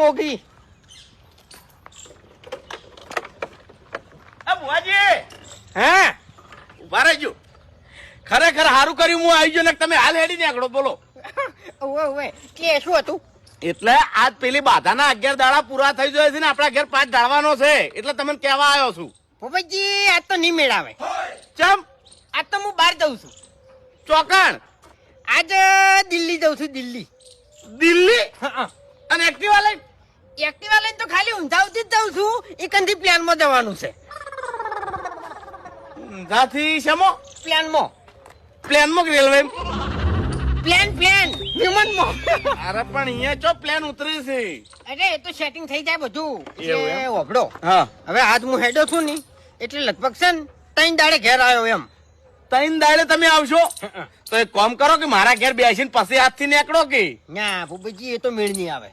મોગી. બુવાજી હે ઉભા રહેજો. ખરેખર સારું કર્યું હું આવી ગયો ને તમે હાલ હેડી નીકળો. બોલો. ઓવે કે શું હતું? એટલે આજ પેલી બાધાના 11 દાડા પૂરા થઈ જાય છે ને આપણા ઘેર 5 ડાળવાનો છે એટલે તમને કહેવા આવ્યો છું. ભૂપતજી આજ તો નહીં મેળાવે. ચમ આજ તો હું બહાર જઉં છું. ચોકણ આજ દિલ્હી જઉં છું. દિલ્હી દિલ્હી હા. અને એક્ટિવા લઈ એક્ટિવા લઈને તો ખાલી ઊંઝાવથી જ જઉં છું. એકંદી પ્લાનમાં જવાનું છે. ઊંઝાથી શેમો પ્લાનમાં પ્લેનમાં કે રેલવે પ્લાન વિમાનમાં. અરે પણ અહીંયા ચો પ્લેન ઉતરે છે. અરે એ તો સેટિંગ થઈ જાય બધું. એવું એમ? એ ઓભળો હા હવે આજ હું હેડો છું ને એટલે લગભગ છે ને 3 દાડે ઘેર આવ્યો એમ. 3 દાડે તમે આવશો તો એક કામ કરો કે મારા ઘેર બેસીને પછી હાથથી નીકળો કે ના ભૂપતજી એ તો મેળ નહીં આવે.